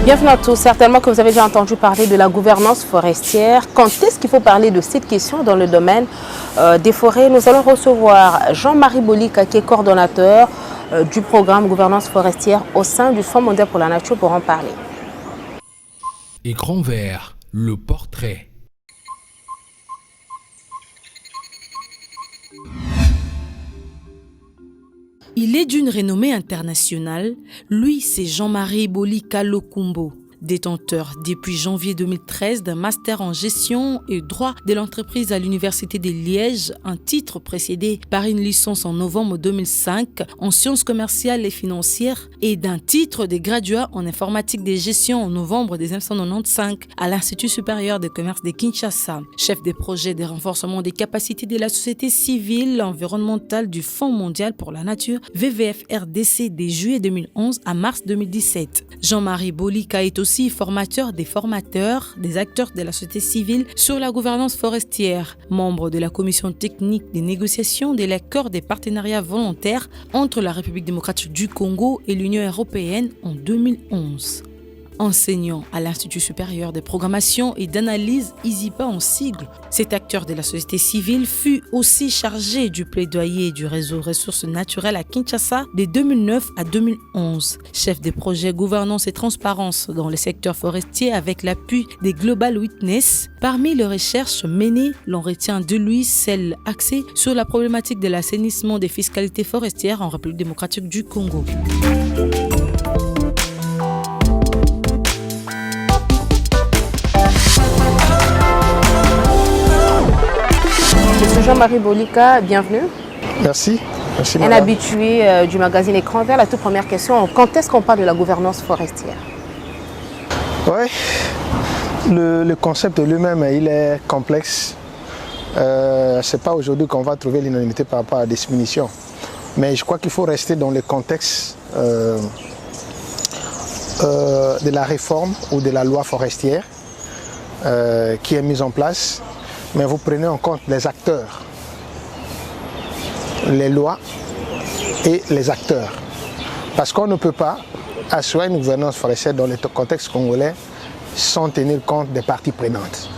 Bienvenue à tous. Certainement que vous avez déjà entendu parler de la gouvernance forestière. Quand est-ce qu'il faut parler de cette question dans le domaine des forêts? Nous allons recevoir Jean-Marie Bolika, qui est coordonnateur du programme gouvernance forestière au sein du Fonds mondial pour la nature, pour en parler. Écran vert, le portrait. Il est d'une renommée internationale. Lui, c'est Jean-Marie Bolika Lokumbo, détenteur depuis janvier 2013 d'un master en gestion et droit de l'entreprise à l'Université de Liège, un titre précédé par une licence en novembre 2005 en sciences commerciales et financières et d'un titre de graduat en informatique de gestion en novembre 1995 à l'Institut supérieur de commerce de Kinshasa, chef des projets de renforcement des capacités de la société civile environnementale du Fonds mondial pour la nature WWF-RDC de juillet 2011 à mars 2017. Jean-Marie Bolika est aussi formateur des formateurs, des acteurs de la société civile sur la gouvernance forestière, membre de la commission technique des négociations de l'accord des partenariats volontaires entre la République démocratique du Congo et l'Union européenne en 2011. Enseignant à l'Institut supérieur de programmation et d'analyse ISIPA en sigle, cet acteur de la société civile fut aussi chargé du plaidoyer du réseau ressources naturelles à Kinshasa de 2009 à 2011. Chef des projets gouvernance et transparence dans le secteur forestier avec l'appui des Global Witness. Parmi les recherches menées, l'on retient de lui celle axée sur la problématique de l'assainissement des fiscalités forestières en République démocratique du Congo. Monsieur Jean-Marie Bolika, bienvenue. Merci. Merci, un habitué du magazine Écran vert. La toute première question, quand est-ce qu'on parle de la gouvernance forestière? Oui, le concept lui-même, il est complexe. Ce n'est pas aujourd'hui qu'on va trouver l'unanimité par rapport à la définition. Mais je crois qu'il faut rester dans le contexte de la réforme ou de la loi forestière qui est mise en place. Mais vous prenez en compte les acteurs, les lois et les acteurs. Parce qu'on ne peut pas assurer une gouvernance forestière dans le contexte congolais sans tenir compte des parties prenantes.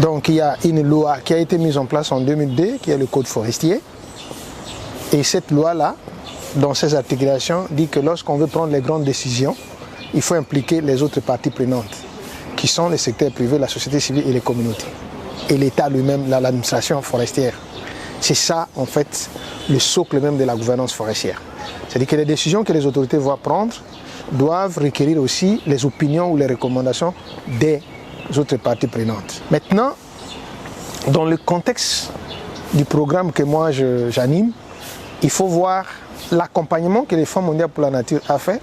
Donc il y a une loi qui a été mise en place en 2002, qui est le Code forestier. Et cette loi-là, dans ses articulations, dit que lorsqu'on veut prendre les grandes décisions, il faut impliquer les autres parties prenantes, qui sont les secteurs privés, la société civile et les communautés. Et l'État lui-même, l'administration forestière. C'est ça, en fait, le socle même de la gouvernance forestière. C'est-à-dire que les décisions que les autorités vont prendre doivent requérir aussi les opinions ou les recommandations des autres parties prenantes. Maintenant, dans le contexte du programme que moi j'anime, il faut voir l'accompagnement que le Fonds mondial pour la nature a fait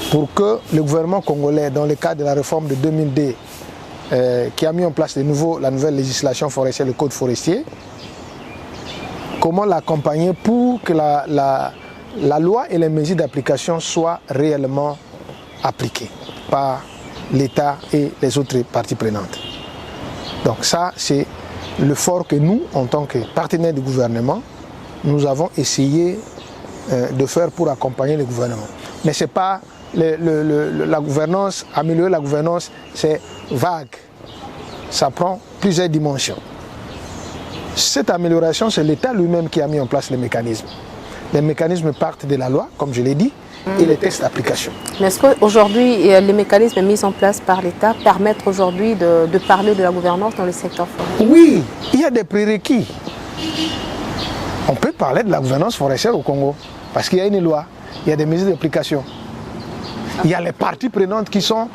pour que le gouvernement congolais, dans le cadre de la réforme de 2002, qui a mis en place la nouvelle législation forestière, le Code forestier, comment l'accompagner pour que la loi et les mesures d'application soient réellement appliquées par l'État et les autres parties prenantes. Donc ça, c'est l'effort que nous, en tant que partenaires du gouvernement, nous avons essayé de faire pour accompagner le gouvernement. Mais ce n'est pas la gouvernance, améliorer la gouvernance, c'est vague. Ça prend plusieurs dimensions. Cette amélioration, c'est l'État lui-même qui a mis en place les mécanismes. Les mécanismes partent de la loi, comme je l'ai dit, et les textes d'application. Mais est-ce qu'aujourd'hui, les mécanismes mis en place par l'État permettent aujourd'hui de parler de la gouvernance dans le secteur forestier? Oui, il y a des prérequis. On peut parler de la gouvernance forestière au Congo, parce qu'il y a une loi, il y a des mesures d'application. Il y a les parties prenantes qui sont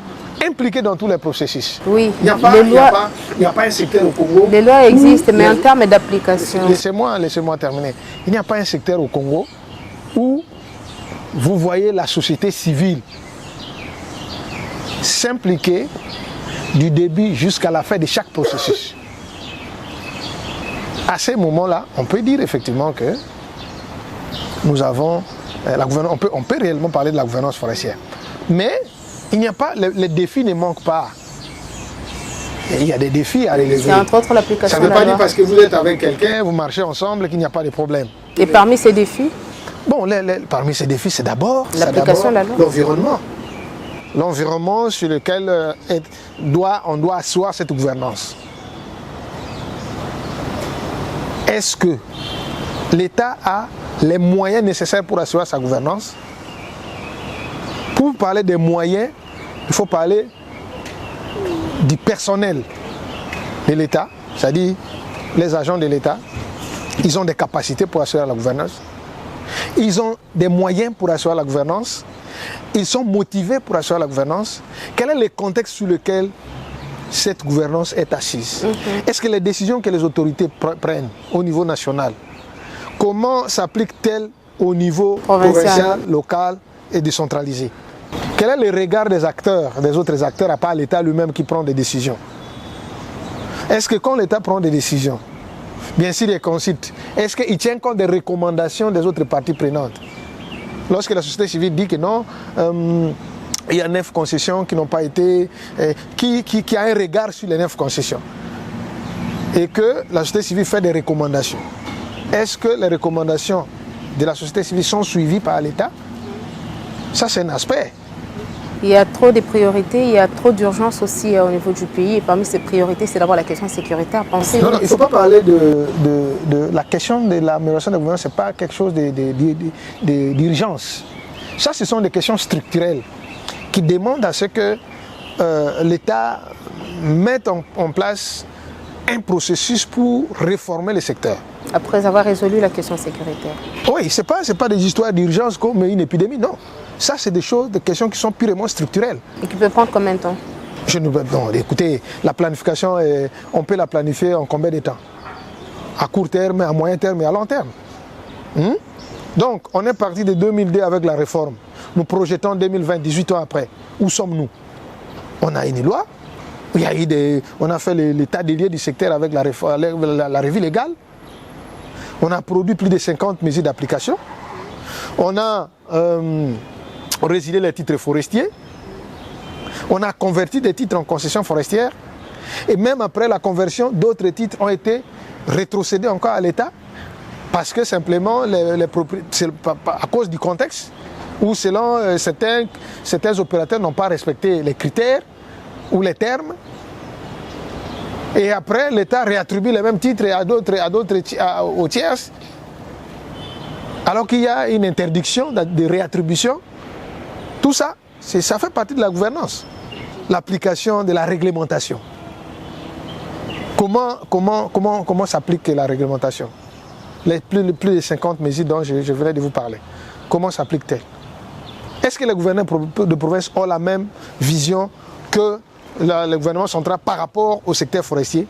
impliquées dans tous les processus. Oui, il n'y a pas un secteur au Congo. Les lois existent, mais en termes d'application. Laissez-moi terminer. Il n'y a pas un secteur au Congo où vous voyez la société civile s'impliquer du début jusqu'à la fin de chaque processus. À ces moments-là, on peut dire effectivement que nous avons on peut réellement parler de la gouvernance forestière. Mais il n'y a pas, les défis ne manquent pas. Et il y a des défis à relever. C'est entre autres l'application de la loi. Ça ne veut pas dire parce que vous êtes avec quelqu'un, vous marchez ensemble, qu'il n'y a pas de problème. Et parmi ces défis? Bon, parmi ces défis, c'est d'abord l'application de la loi. L'environnement. l'environnement sur lequel on doit asseoir cette gouvernance. Est-ce que l'État a les moyens nécessaires pour assurer sa gouvernance? Pour parler des moyens, il faut parler du personnel de l'État, c'est-à-dire les agents de l'État. Ils ont des capacités pour assurer la gouvernance. Ils ont des moyens pour assurer la gouvernance. Ils sont motivés pour assurer la gouvernance. Quel est le contexte sur lequel cette gouvernance est assise? Est-ce que les décisions que les autorités prennent au niveau national, comment s'appliquent-elles au niveau provincial, local et décentralisé? Quel est le regard des acteurs, des autres acteurs, à part l'État lui-même qui prend des décisions? Est-ce que quand l'État prend des décisions, bien sûr il consulte, est-ce qu'il tient compte des recommandations des autres parties prenantes? Lorsque la société civile dit que non, il y a 9 concessions qui n'ont pas été... qui a un regard sur les 9 concessions. Et que la société civile fait des recommandations. Est-ce que les recommandations de la société civile sont suivies par l'État? Ça, c'est un aspect. Il y a trop de priorités, il y a trop d'urgence aussi au niveau du pays. Et parmi ces priorités, c'est d'abord la question sécuritaire. Pensez non, il ne faut pas parler de la question de l'amélioration de la gouvernance, ce n'est pas quelque chose d'urgence. Ça, ce sont des questions structurelles qui demandent à ce que l'État mette en place un processus pour réformer le secteur. Après avoir résolu la question sécuritaire. Oui, ce n'est pas des histoires d'urgence comme une épidémie, non. Ça, c'est des questions qui sont purement structurelles. Et qui peut prendre combien de temps? Non, écoutez, la planification, on peut la planifier en combien de temps? À court terme, à moyen terme et à long terme. Donc, on est parti de 2002 avec la réforme. Nous projetons 2020, 18 ans après. Où sommes-nous? On a une loi. On a fait l'état des lieux du secteur avec la revue légale. On a produit plus de 50 mesures d'application. On a résilié les titres forestiers. On a converti des titres en concessions forestières. Et même après la conversion, d'autres titres ont été rétrocédés encore à l'État. Parce que simplement, c'est à cause du contexte, où selon certains opérateurs n'ont pas respecté les critères ou les termes. Et après, l'État réattribue les mêmes titres aux tierces. Alors qu'il y a une interdiction de réattribution. Tout ça, ça fait partie de la gouvernance. L'application de la réglementation. Comment s'applique la réglementation? Les plus de 50 mesures dont je venais de vous parler. Comment s'applique-t-elle? Est-ce que les gouverneurs de province ont la même vision que le gouvernement central par rapport au secteur forestier?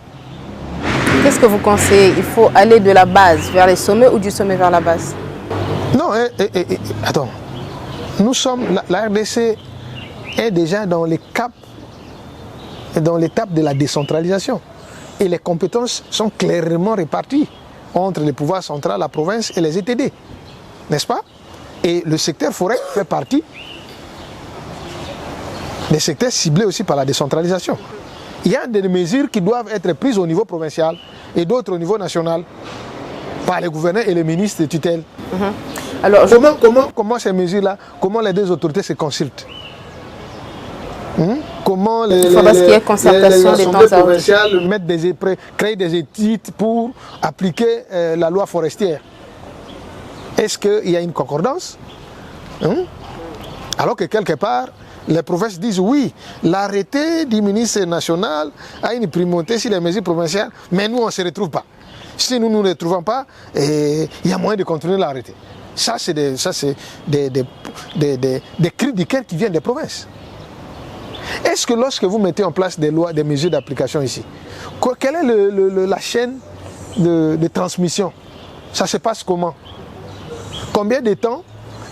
Qu'est-ce que vous conseillez? Il faut aller de la base vers les sommets ou du sommet vers la base? Non, attends. Nous sommes, la RDC est déjà dans les caps, dans l'étape de la décentralisation. Et les compétences sont clairement réparties entre le pouvoir central, la province et les ETD. N'est-ce pas? Et le secteur forêt fait partie des secteurs ciblés aussi par la décentralisation. Il y a des mesures qui doivent être prises au niveau provincial et d'autres au niveau national par les gouverneurs et les ministres de tutelle. Alors, comment ces mesures-là, comment les deux autorités se consultent? Comment les assemblées provinciales créent des études pour appliquer la loi forestière? Est-ce qu'il y a une concordance? Alors que quelque part, les provinces disent oui, l'arrêté du ministre national a une primauté sur les mesures provinciales, mais nous on ne se retrouve pas. Si nous ne nous retrouvons pas, il y a moyen de continuer l'arrêté. Ça, c'est des cris du cœur qui viennent des provinces. Est-ce que lorsque vous mettez en place des lois, des mesures d'application ici, quelle est la chaîne de transmission? Ça se passe comment? Combien de temps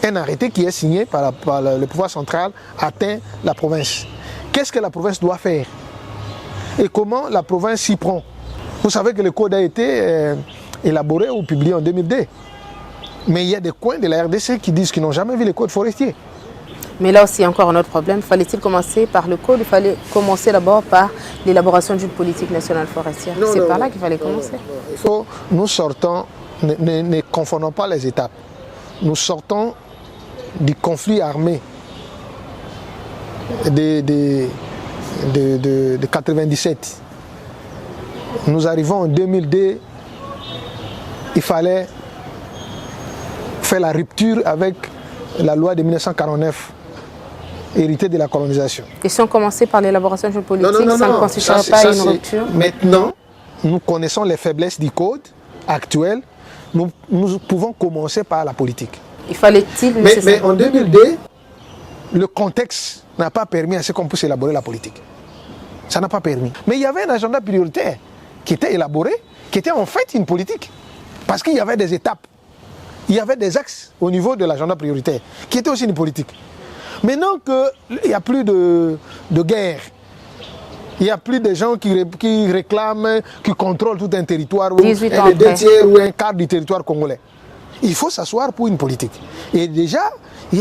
un arrêté qui est signé par le pouvoir central atteint la province? Qu'est-ce que la province doit faire? Et comment la province s'y prend? Vous savez que le code a été élaboré ou publié en 2002. Mais il y a des coins de la RDC qui disent qu'ils n'ont jamais vu le code forestier. Mais là aussi, encore un autre problème. Fallait-il commencer par le code? Il fallait commencer d'abord par l'élaboration d'une politique nationale forestière. C'est par là qu'il fallait commencer. Nous sortons, ne confondons pas les étapes. Nous sortons du conflit armé de 97. Nous arrivons en 2002, il fallait faire la rupture avec la loi de 1949, héritée de la colonisation. Et si on commençait par l'élaboration d'une politique, ça ne constituerait pas une rupture? Maintenant, nous connaissons les faiblesses du code actuel, nous pouvons commencer par la politique. Il fallait-il... Mais en 2002, le contexte n'a pas permis à ce qu'on puisse élaborer la politique. Ça n'a pas permis. Mais il y avait un agenda prioritaire qui était élaboré, qui était en fait une politique. Parce qu'il y avait des étapes, il y avait des axes au niveau de l'agenda prioritaire, qui était aussi une politique. Maintenant qu'il n'y a plus de guerre, il n'y a plus de gens qui réclament, qui contrôlent tout un territoire, ou un deux tiers ou un quart du territoire congolais. Il faut s'asseoir pour une politique. Et déjà, il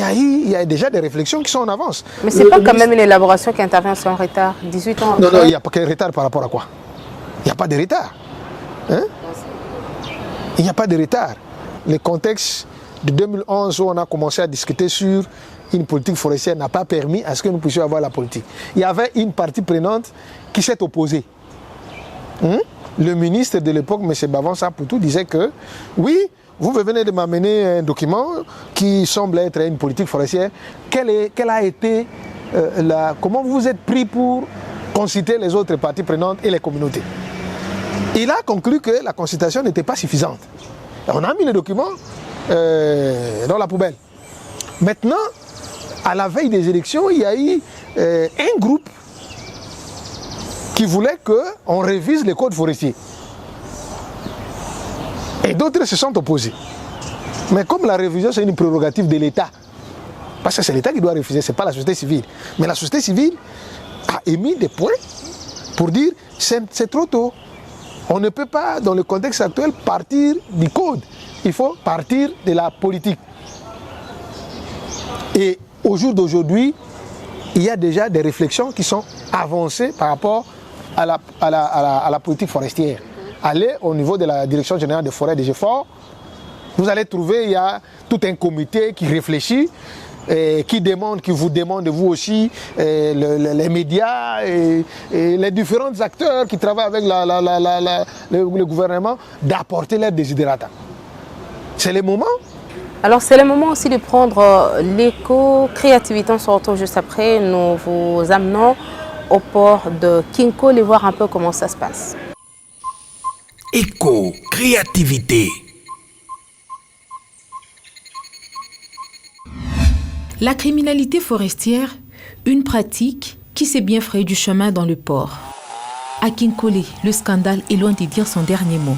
y a déjà des réflexions qui sont en avance. Mais ce n'est pas quand même une élaboration qui intervient sans retard, 18 ans après. Non, il n'y a pas de retard par rapport à quoi? Il n'y a pas de retard. Hein? Il n'y a pas de retard. Le contexte de 2011 où on a commencé à discuter sur une politique forestière n'a pas permis à ce que nous puissions avoir la politique. Il y avait une partie prenante qui s'est opposée. Le ministre de l'époque, M. Bavon Sapoutou, disait que oui, vous venez de m'amener un document qui semble être une politique forestière. Quelle a été comment vous vous êtes pris pour consulter les autres parties prenantes et les communautés? Il a conclu que la consultation n'était pas suffisante. On a mis le document dans la poubelle. Maintenant, à la veille des élections, il y a eu un groupe qui voulait qu'on révise les codes forestiers. Et d'autres se sont opposés. Mais comme la révision, c'est une prérogative de l'État, parce que c'est l'État qui doit refuser, ce n'est pas la société civile. Mais la société civile a émis des points pour dire c'est trop tôt. On ne peut pas, dans le contexte actuel, partir du code. Il faut partir de la politique. Et au jour d'aujourd'hui, il y a déjà des réflexions qui sont avancées par rapport à la politique forestière. Allez au niveau de la Direction générale des forêts des GFOR, vous allez trouver, il y a tout un comité qui réfléchit, qui vous demande vous aussi, les médias et les différents acteurs qui travaillent avec le gouvernement, d'apporter leur désidérata. C'est le moment. Alors c'est le moment aussi de prendre l'éco-créativité. On se retrouve juste après. Nous vous amenons au port de Kinkole et voir un peu comment ça se passe. Éco-créativité. La criminalité forestière, une pratique qui s'est bien frayé du chemin dans le port. À Kinkole, le scandale est loin de dire son dernier mot.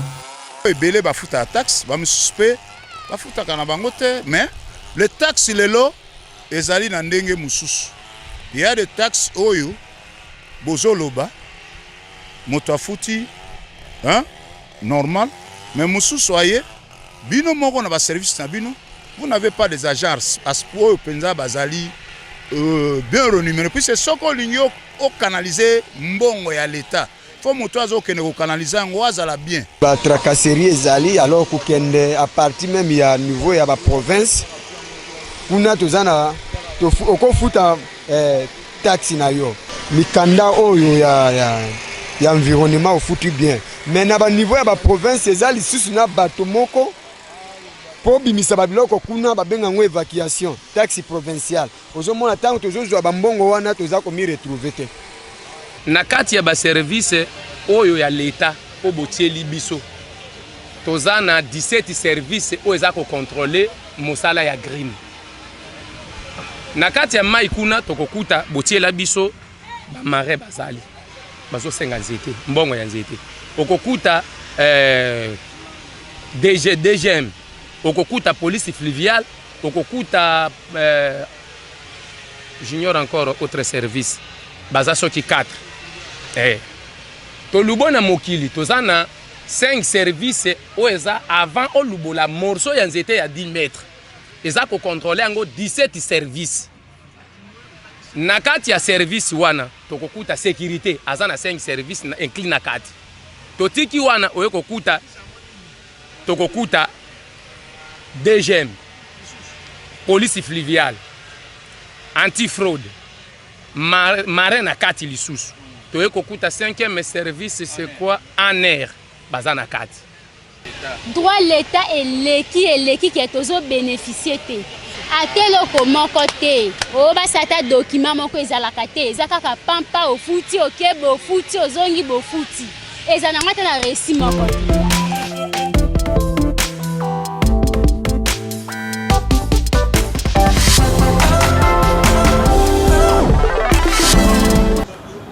Ebele bafuta taxe, ba suspect, bafuta kana bango te, mais les taxes lelo ezali na ndenge mususu. Il y a des taxes oyo bozoloba moto afuti hein normal, mais mususu aye bino moko na ba service na bino. Vous n'avez pas des agents à ce point penza bazali bien renumérés. Puis c'est ce qu'on l'a canalisé mbongo ya l'État. Faut moto azo kene ko canaliser ngo azala bien. Ba tracasserie ezali alors ko kende à partir même ya niveau ya ba province. Kuna tozana to okofuta taxi na yo. Mikanda oyo ya environnement au foutu bien. Mais na ba niveau ya ba province ezali susu na bato moko. Pour bimisa babiloko kuna babenga ngo évacuation taxe provinciale ozomona tango tozozwa bambongo wana toza komi retrouver te na kati ya ba service oyo ya l'État o botieli biso toza na 17 service oyo eza ko contrôler mosala ya green na kati ya mai kuna tokokuta botiela biso ba marais bazali bazo senga nzete mbongo ya nzete okokuta DGM okokuta police fluviale, okokuta j'ignore encore autre service. Bazaso ki 4. To lubo na mokili, tozana 5 services oeza avant o lubo la morceau ya nzete ya 10 mètres. Eza ko contrôler ango 17 services. Na kati ya service wana, tokokuta sécurité, azana 5 services na incline na kati. Totiki wana oyekokuta tokokuta DGM, police fluviale, anti-fraude, marin na kati lisusu toye kokuta 5e service c'est quoi en air baza na kati droit l'état eleki ke tozo bénéficier te ateloko moko te o basata document moko ezalaka te ezakaka pampa ofuti okebe ofuti ozongi bofuti ezana ngata na resi moko te.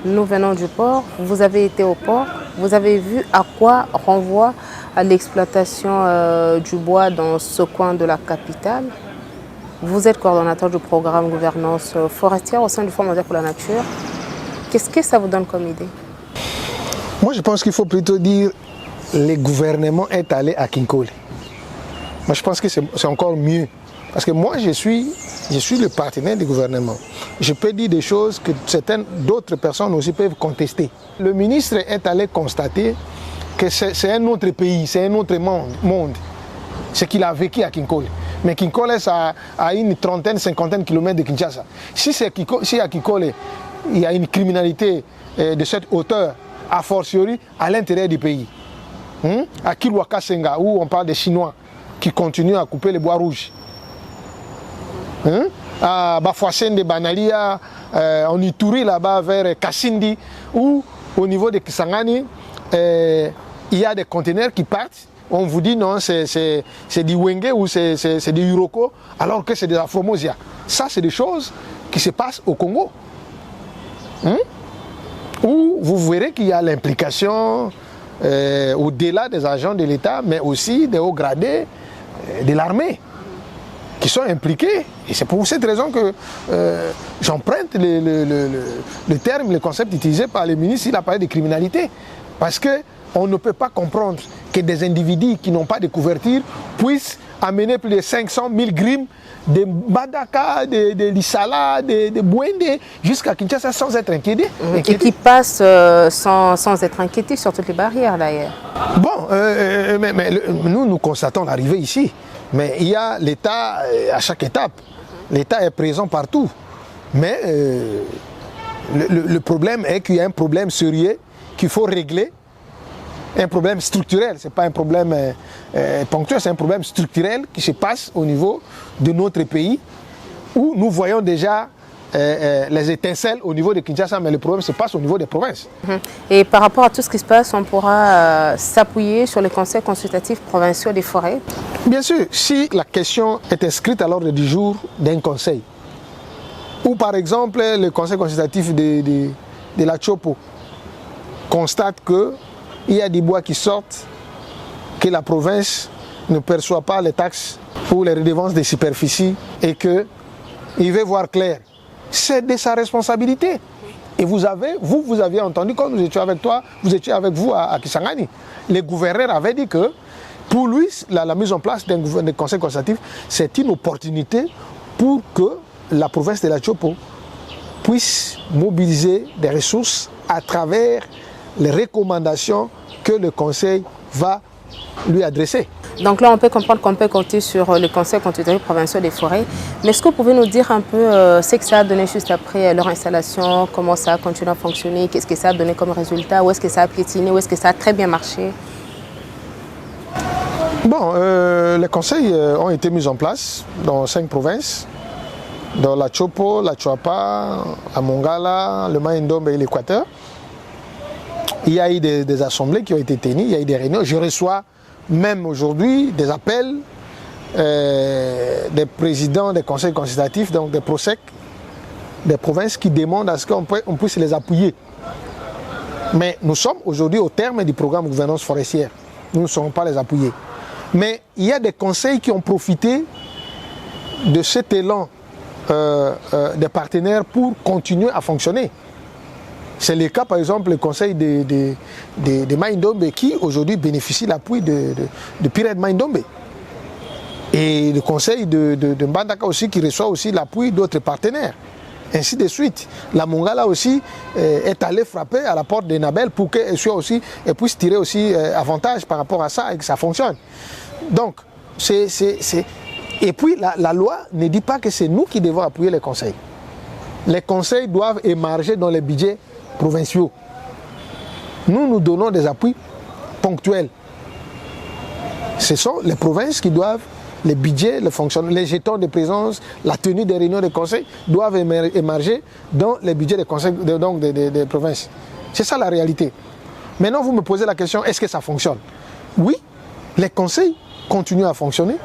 Nous venons du port, vous avez été au port, vous avez vu à quoi renvoie l'exploitation du bois dans ce coin de la capitale. Vous êtes coordonnateur du programme gouvernance forestière au sein du Fonds mondial pour la nature. Qu'est-ce que ça vous donne comme idée? Moi, je pense qu'il faut plutôt dire que le gouvernement est allé à Kinkole. Moi, je pense que c'est encore mieux. Parce que moi, je suis le partenaire du gouvernement. Je peux dire des choses que certaines d'autres personnes aussi peuvent contester. Le ministre est allé constater que c'est un autre pays, c'est un autre monde. Ce qu'il a vécu à Kinkole. Mais Kinkole, ça a une trentaine, cinquantaine de kilomètres de Kinshasa. Si à Kinkole, il y a une criminalité de cette hauteur, a fortiori à l'intérieur du pays. À Kilwaka Senga, où on parle des Chinois qui continuent à couper les bois rouges. À Bafouassène de Banalia, en Ituri là-bas vers Kassindi, où au niveau de Kisangani, il y a des conteneurs qui partent. On vous dit non, c'est du Wenge ou c'est du Uroko, alors que c'est de la Formosia. Ça, c'est des choses qui se passent au Congo. Où vous verrez qu'il y a l'implication au-delà des agents de l'État, mais aussi des hauts gradés de l'armée qui sont impliqués. Et c'est pour cette raison que j'emprunte le terme, le concept utilisé par le ministre, il a parlé de criminalité. Parce qu'on ne peut pas comprendre que des individus qui n'ont pas de couverture puissent amener plus de 500 000 grimes de Madaka, de Lissala, de Bouende jusqu'à Kinshasa sans être inquiétés. Et qui passent sans être inquiétés sur toutes les barrières d'ailleurs. Bon, mais nous constatons l'arrivée ici. Mais il y a l'État à chaque étape. L'État est présent partout. Mais le problème est qu'il y a un problème sérieux qu'il faut régler. Un problème structurel, ce n'est pas un problème ponctuel, c'est un problème structurel qui se passe au niveau de notre pays où nous voyons déjà les étincelles au niveau de Kinshasa, mais le problème se passe au niveau des provinces. Et par rapport à tout ce qui se passe, on pourra s'appuyer sur les conseils consultatifs provinciaux des forêts? Bien sûr, si la question est inscrite à l'ordre du jour d'un conseil, ou par exemple le conseil consultatif de la Chopo constate qu'il y a des bois qui sortent, que la province ne perçoit pas les taxes ou les redevances de superficie et qu'il veut voir clair. C'est de sa responsabilité. Et vous aviez entendu quand nous étions avec toi, vous étiez avec vous à Kisangani. Le gouverneur avait dit que pour lui, la mise en place d'un conseil consultatif, c'est une opportunité pour que la province de la Chopo puisse mobiliser des ressources à travers les recommandations que le conseil va lui adresser. Donc là, on peut comprendre qu'on peut compter sur le conseil consultatif provincial des forêts. Mais est-ce que vous pouvez nous dire un peu ce que ça a donné juste après leur installation, comment ça a continué à fonctionner, qu'est-ce que ça a donné comme résultat, où est-ce que ça a piétiné, où est-ce que ça a très bien marché? Bon, les conseils ont été mis en place dans 5 provinces, dans la Chopo, la Chuapa, la Mongala, le Maïndombe et l'Équateur. Il y a eu des assemblées qui ont été tenues, il y a eu des réunions. Je reçois même aujourd'hui des appels des présidents des conseils consultatifs, donc des PROSEC, des provinces qui demandent à ce qu'on puisse les appuyer. Mais nous sommes aujourd'hui au terme du programme gouvernance forestière. Nous ne saurons pas les appuyer. Mais il y a des conseils qui ont profité de cet élan des partenaires pour continuer à fonctionner. C'est le cas par exemple le conseil de Maïndombe qui aujourd'hui bénéficie de l'appui de Pirate Maïndombe. Et le conseil de Mbandaka aussi qui reçoit aussi l'appui d'autres partenaires. Ainsi de suite. La Mongala aussi est allée frapper à la porte de Nabel pour qu'elle puisse tirer aussi avantage par rapport à ça et que ça fonctionne. Donc, et puis la loi ne dit pas que c'est nous qui devons appuyer les conseils. les conseils doivent émarger dans les budgets provinciaux. Nous donnons des appuis ponctuels. Ce sont les provinces qui doivent, les budgets, les jetons de présence, la tenue des réunions de conseil doivent émerger dans les budgets des conseils des provinces. C'est ça la réalité. Maintenant, vous me posez la question, est-ce que ça fonctionne? Oui, les conseils continuent à fonctionner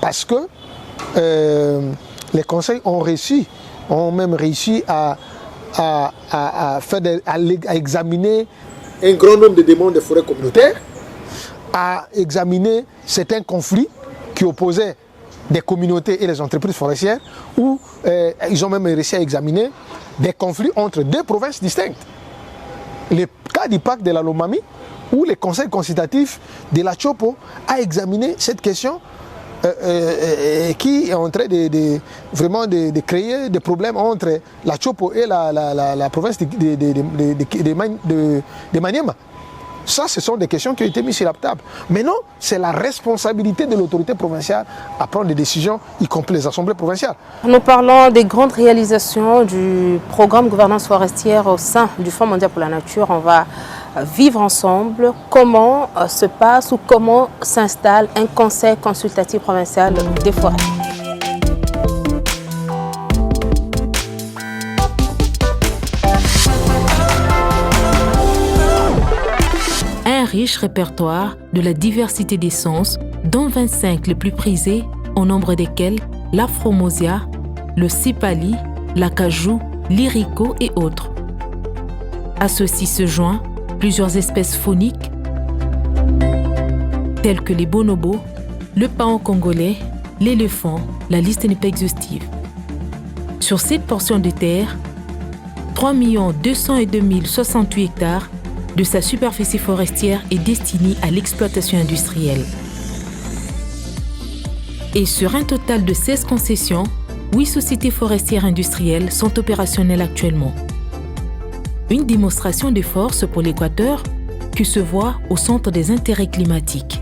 parce que les conseils ont même réussi à examiner un grand nombre de demandes de forêts communautaires, à examiner certains conflits qui opposaient des communautés et les entreprises forestières, où ils ont même réussi à examiner des conflits entre deux provinces distinctes. Le cas du parc de la Lomami, où le conseil consultatif de la Chopo a examiné cette question qui est en train de créer des problèmes entre la Chopo et la province de Maniema. Ça, ce sont des questions qui ont été mises sur la table. Maintenant, c'est la responsabilité de l'autorité provinciale à prendre des décisions, y compris les assemblées provinciales. Nous parlons des grandes réalisations du programme gouvernance forestière au sein du Fonds mondial pour la nature. On va vivre ensemble comment se passe ou comment s'installe un conseil consultatif provincial des forêts. Riche répertoire de la diversité d'essences, dont 25 les plus prisés, au nombre desquels l'Afromosia, le Sipali, l'acajou, l'Irico et autres. À ceux-ci se joignent plusieurs espèces fauniques telles que les bonobos, le paon congolais, l'éléphant, la liste n'est pas exhaustive. Sur cette portion de terre, 3 202 068 hectares de sa superficie forestière est destinée à l'exploitation industrielle. Et sur un total de 16 concessions, 8 sociétés forestières industrielles sont opérationnelles actuellement. Une démonstration de force pour l'Équateur qui se voit au centre des intérêts climatiques.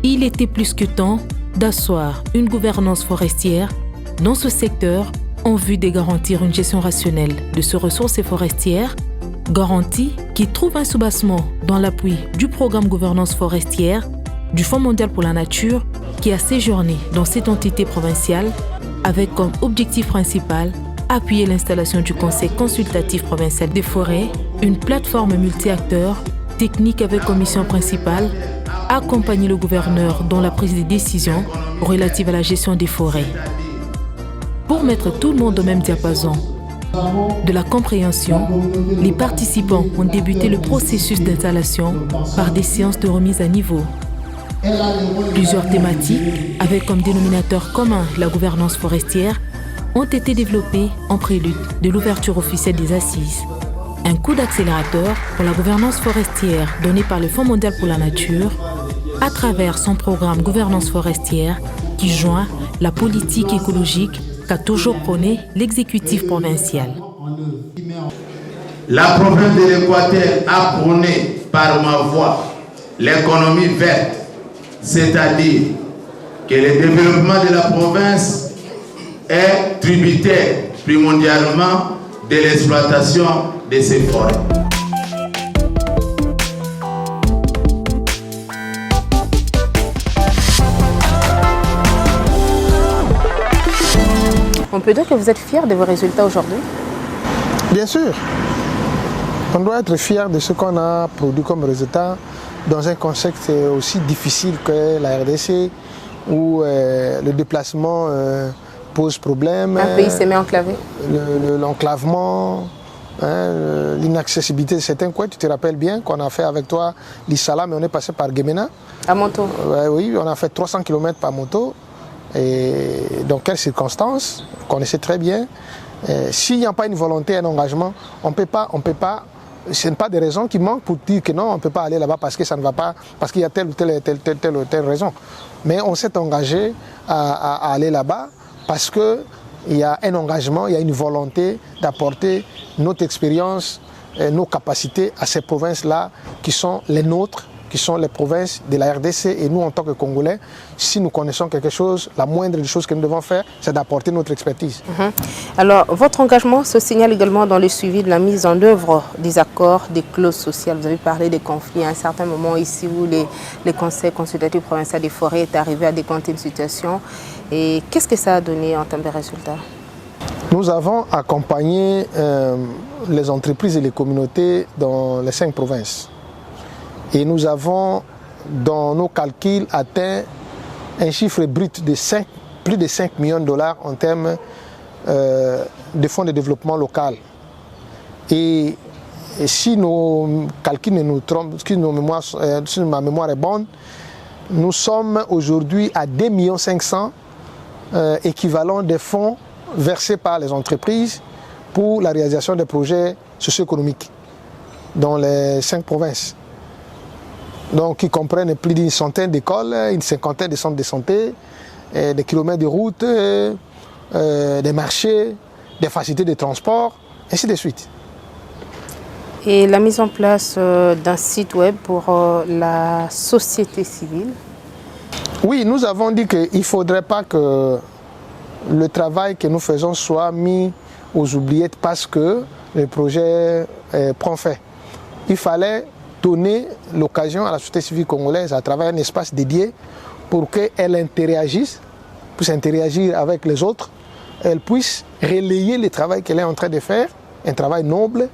Il était plus que temps d'asseoir une gouvernance forestière dans ce secteur en vue de garantir une gestion rationnelle de ces ressources forestières, garantie qui trouve un soubassement dans l'appui du programme gouvernance forestière du Fonds mondial pour la nature qui a séjourné dans cette entité provinciale avec comme objectif principal appuyer l'installation du Conseil consultatif provincial des forêts, une plateforme multi-acteurs, technique avec comme mission principale accompagner le gouverneur dans la prise des décisions relatives à la gestion des forêts. Pour mettre tout le monde au même diapason de la compréhension, les participants ont débuté le processus d'installation par des séances de remise à niveau. Plusieurs thématiques, avec comme dénominateur commun la gouvernance forestière, ont été développées en prélude de l'ouverture officielle des assises. Un coup d'accélérateur pour la gouvernance forestière donné par le Fonds mondial pour la nature à travers son programme gouvernance forestière qui joint la politique écologique qu'a toujours prôné l'exécutif provincial. La province de l'Équateur a prôné par ma voix l'économie verte, c'est-à-dire que le développement de la province est tributaire primordialement de l'exploitation de ses forêts. On peut dire que vous êtes fiers de vos résultats aujourd'hui? Bien sûr. On doit être fier de ce qu'on a produit comme résultat dans un contexte aussi difficile que la RDC, où le déplacement pose problème. Un pays semi-enclavé. L'enclavement, l'inaccessibilité de certains coins. Tu te rappelles bien qu'on a fait avec toi l'Issala, mais on est passé par Guémena. À moto. Oui, on a fait 300 km par moto. Et dans quelles circonstances, vous connaissez très bien. S'il n'y a pas une volonté, un engagement, on peut pas. Ce n'est pas des raisons qui manquent pour dire que non, on ne peut pas aller là-bas parce que ça ne va pas, parce qu'il y a telle ou telle raison. Mais on s'est engagé à aller là-bas parce qu'il y a un engagement, il y a une volonté d'apporter notre expérience, nos capacités à ces provinces-là qui sont les nôtres, qui sont les provinces de la RDC. Et nous, en tant que Congolais, si nous connaissons quelque chose, la moindre des choses que nous devons faire, c'est d'apporter notre expertise. Alors, votre engagement se signale également dans le suivi de la mise en œuvre des accords, des clauses sociales. Vous avez parlé des conflits à un certain moment ici où les conseils consultatifs provinciaux des forêts est arrivé à décanter une situation. Et qu'est-ce que ça a donné en termes de résultats? Nous avons accompagné les entreprises et les communautés dans les 5 provinces. Et nous avons, dans nos calculs, atteint un chiffre brut de plus de 5 millions de dollars en termes de fonds de développement local. Et si nos calculs ne nous trompent, si ma mémoire est bonne, nous sommes aujourd'hui à 2 500 000 équivalents de fonds versés par les entreprises pour la réalisation des projets socio-économiques dans les 5 provinces. Donc, qui comprennent plus d'une centaine d'écoles, une cinquantaine de centres de santé, des kilomètres de routes, des marchés, des facilités de transport, ainsi de suite. Et la mise en place d'un site web pour la société civile? Oui, nous avons dit qu'il ne faudrait pas que le travail que nous faisons soit mis aux oubliettes parce que le projet prend fin. Il fallait donner l'occasion à la société civile congolaise à travers un espace dédié pour qu'elle interagisse, puisse interagir avec les autres, elle puisse relayer le travail qu'elle est en train de faire, un travail noble,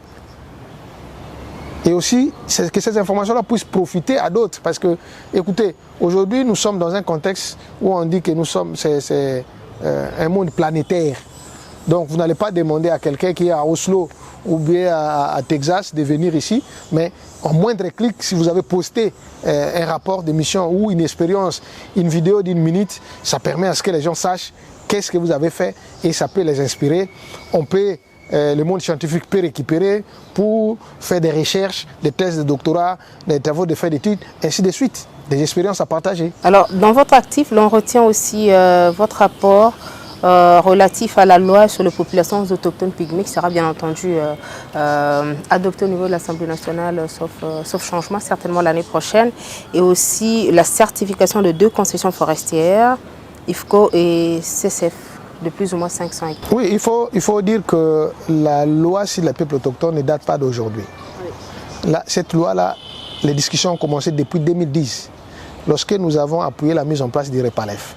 et aussi que ces informations-là puissent profiter à d'autres. Parce que, écoutez, aujourd'hui nous sommes dans un contexte où on dit que nous sommes, c'est un monde planétaire. Donc vous n'allez pas demander à quelqu'un qui est à Oslo ou bien à Texas de venir ici, mais en moindre clic, si vous avez posté un rapport d'émission ou une expérience, une vidéo d'1 minute, ça permet à ce que les gens sachent qu'est-ce que vous avez fait et ça peut les inspirer. On peut, le monde scientifique peut récupérer pour faire des recherches, des thèses de doctorat, des travaux de fin d'études, ainsi de suite, des expériences à partager. Alors, dans votre actif, l'on retient aussi votre rapport relatif à la loi sur les populations autochtones pygmées qui sera bien entendu adopté au niveau de l'Assemblée nationale, sauf changement, certainement l'année prochaine, et aussi la certification de 2 concessions forestières, IFCO et CCF, de plus ou moins 500 hectares. Oui, il faut dire que la loi sur les peuples autochtones ne date pas d'aujourd'hui. Oui. Cette loi-là, les discussions ont commencé depuis 2010, lorsque nous avons appuyé la mise en place du REPALEF.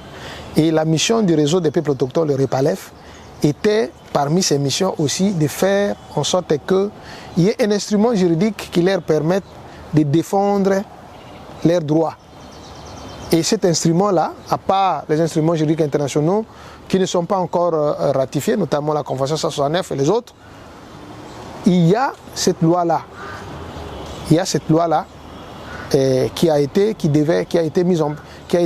Et la mission du réseau des peuples autochtones, le REPALEF, était parmi ces missions aussi de faire en sorte qu'il y ait un instrument juridique qui leur permette de défendre leurs droits. Et cet instrument-là, à part les instruments juridiques internationaux qui ne sont pas encore ratifiés, notamment la Convention 169 et les autres, il y a cette loi-là. Il y a cette loi-là qui a été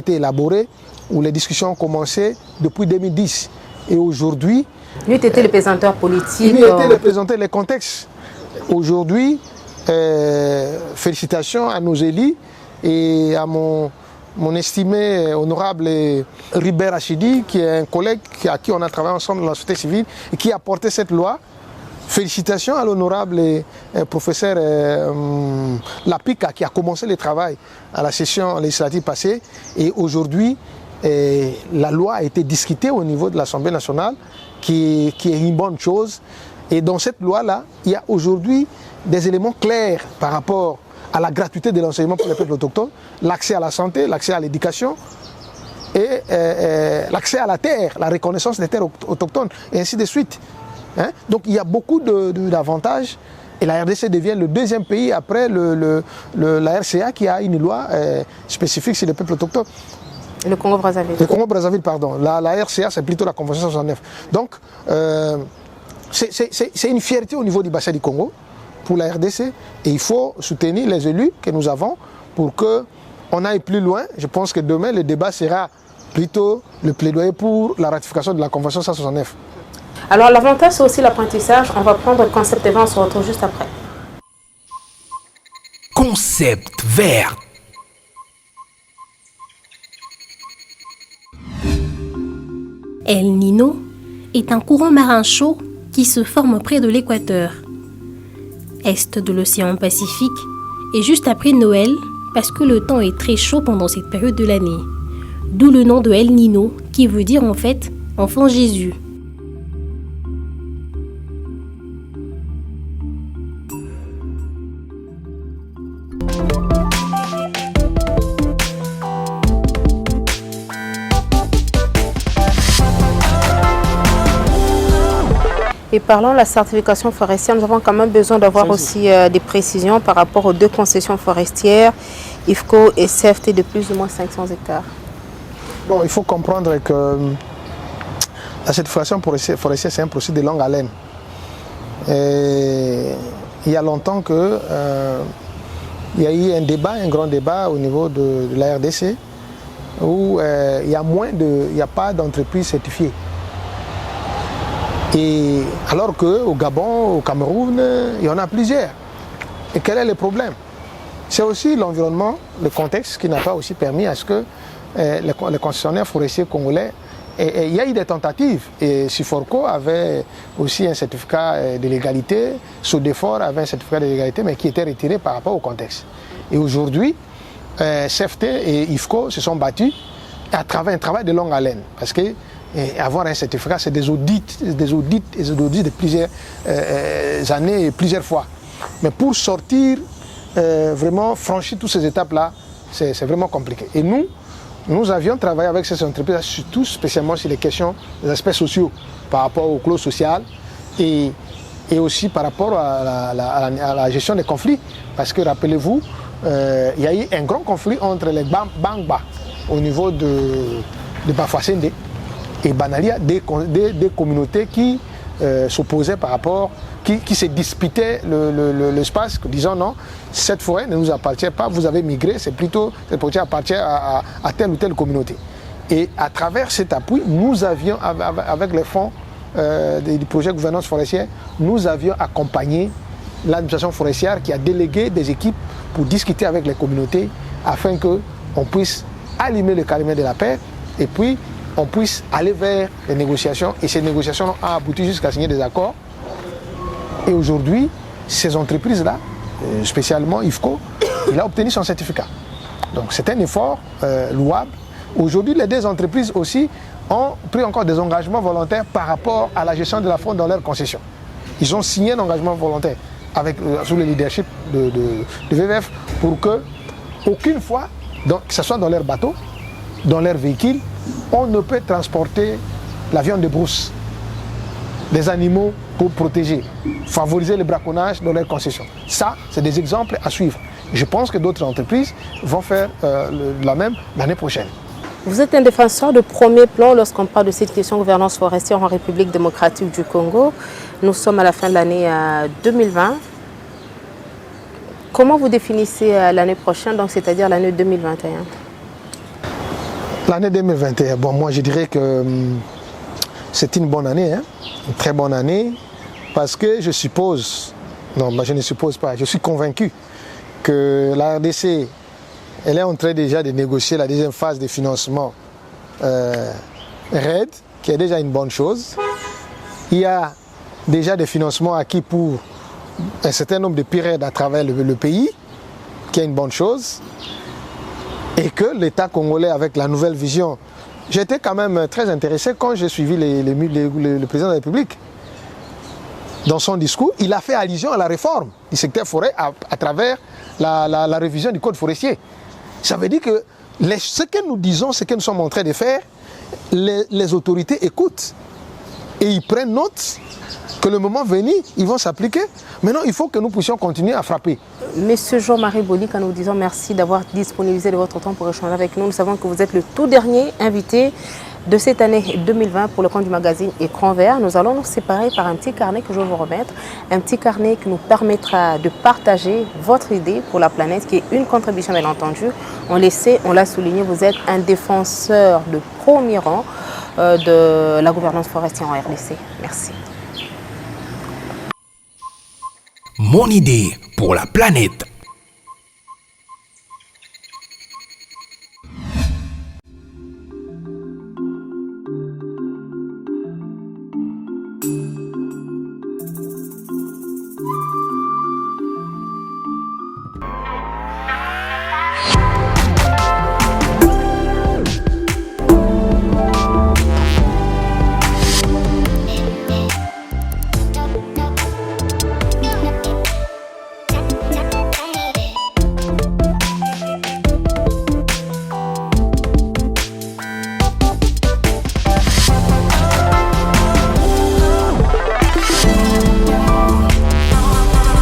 élaborée, où les discussions ont commencé depuis 2010. Et aujourd'hui... Lui était le présentateur politique. Lui était le présentateur, les contextes. Aujourd'hui, félicitations à nos élus et à mon estimé honorable Ribert Achidi, qui est un collègue à qui on a travaillé ensemble dans la société civile et qui a porté cette loi. Félicitations à l'honorable professeur Lapika qui a commencé le travail à la session législative passée. Et aujourd'hui, la loi a été discutée au niveau de l'Assemblée nationale, qui est une bonne chose. Et dans cette loi-là, il y a aujourd'hui des éléments clairs par rapport à la gratuité de l'enseignement pour les peuples autochtones, l'accès à la santé, l'accès à l'éducation et l'accès à la terre, la reconnaissance des terres autochtones, et ainsi de suite. Hein? Donc il y a beaucoup d'avantages. Et la RDC devient le 2e pays après la RCA qui a une loi spécifique sur les peuples autochtones. Le Congo-Brazzaville. Le Congo-Brazzaville, pardon. La RCA, c'est plutôt la Convention 169. Donc, c'est une fierté au niveau du bassin du Congo pour la RDC. Et il faut soutenir les élus que nous avons pour qu'on aille plus loin. Je pense que demain, le débat sera plutôt le plaidoyer pour la ratification de la Convention 169. Alors, l'avantage, c'est aussi l'apprentissage. On va prendre le concept et on se retrouve juste après. Concept vert. El Niño est un courant marin chaud qui se forme près de l'équateur, est de l'océan Pacifique, et juste après Noël, parce que le temps est très chaud pendant cette période de l'année. D'où le nom de El Nino, qui veut dire en fait « enfant Jésus ». Et parlons de la certification forestière, nous avons quand même besoin d'avoir aussi des précisions par rapport aux deux concessions forestières, IFCO et CFT de plus ou moins 500 hectares. Bon, il faut comprendre que la certification forestière, c'est un processus de longue haleine. Et il y a longtemps que il y a eu un grand débat au niveau de la RDC où il n'y a pas d'entreprise certifiée. Et alors qu'au Gabon, au Cameroun, il y en a plusieurs. Et quel est le problème? C'est aussi l'environnement, le contexte qui n'a pas aussi permis à ce que les concessionnaires forestiers congolais, il y a eu des tentatives. Et Siforco avait aussi un certificat de légalité, Sodefort avait un certificat de légalité, mais qui était retiré par rapport au contexte. Et aujourd'hui, CFT et IFCO se sont battus à travers un travail de longue haleine. Parce que avoir un certificat, c'est des audits de plusieurs années et plusieurs fois. Mais pour sortir, vraiment franchir toutes ces étapes-là, c'est vraiment compliqué. Et nous avions travaillé avec ces entreprises, surtout spécialement sur les questions des aspects sociaux, par rapport aux clauses sociales et aussi par rapport à la gestion des conflits. Parce que rappelez-vous, il y a eu un grand conflit entre les Bangba au niveau de Bafouassende et Banalia, des communautés qui s'opposaient par rapport, qui se disputaient l'espace, disant non, cette forêt ne nous appartient pas, vous avez migré, cette forêt appartient à telle ou telle communauté. Et à travers cet appui, nous avions, avec les fonds du projet gouvernance forestière, nous avions accompagné l'administration forestière qui a délégué des équipes pour discuter avec les communautés afin qu'on puisse allumer le calumet de la paix et puis on puisse aller vers les négociations. Et ces négociations ont abouti jusqu'à signer des accords. Et aujourd'hui, ces entreprises-là, spécialement IFCO, il a obtenu son certificat. Donc c'est un effort louable. Aujourd'hui, les deux entreprises aussi ont pris encore des engagements volontaires par rapport à la gestion de la faune dans leur concession. Ils ont signé un engagement volontaire sous le leadership de VVF pour que, aucune fois, que ce soit dans leur bateau, dans leur véhicule, on ne peut transporter la viande de brousse, des animaux pour protéger, favoriser le braconnage dans leurs concessions. Ça, c'est des exemples à suivre. Je pense que d'autres entreprises vont faire la même l'année prochaine. Vous êtes un défenseur de premier plan lorsqu'on parle de cette question de gouvernance forestière en République démocratique du Congo. Nous sommes à la fin de l'année 2020. Comment vous définissez l'année prochaine, donc c'est-à-dire l'année 2021? L'année 2021, bon, moi je dirais que c'est une bonne année, une très bonne année, parce que je suppose, non, je ne suppose pas, je suis convaincu que la RDC, elle est en train déjà de négocier la deuxième phase de financement RAID, qui est déjà une bonne chose. Il y a déjà des financements acquis pour un certain nombre de périodes à travers le pays, qui est une bonne chose. Et que l'État congolais, avec la nouvelle vision, j'étais quand même très intéressé quand j'ai suivi le président de la République. Dans son discours, il a fait allusion à la réforme du secteur forêt à travers la révision du code forestier. Ça veut dire que ce que nous disons, ce que nous sommes en train de faire, les autorités écoutent et ils prennent note que le moment venu, ils vont s'appliquer. Maintenant, il faut que nous puissions continuer à frapper. Monsieur Jean-Marie Boli, nous vous disons merci d'avoir disponibilisé de votre temps pour échanger avec nous. Nous savons que vous êtes le tout dernier invité de cette année 2020 pour le compte du magazine Écran Vert. Nous allons nous séparer par un petit carnet que je vais vous remettre. Un petit carnet qui nous permettra de partager votre idée pour la planète, qui est une contribution bien entendu. On l'a souligné, vous êtes un défenseur de premier rang de la gouvernance forestière en RDC. Merci. Mon idée pour la planète.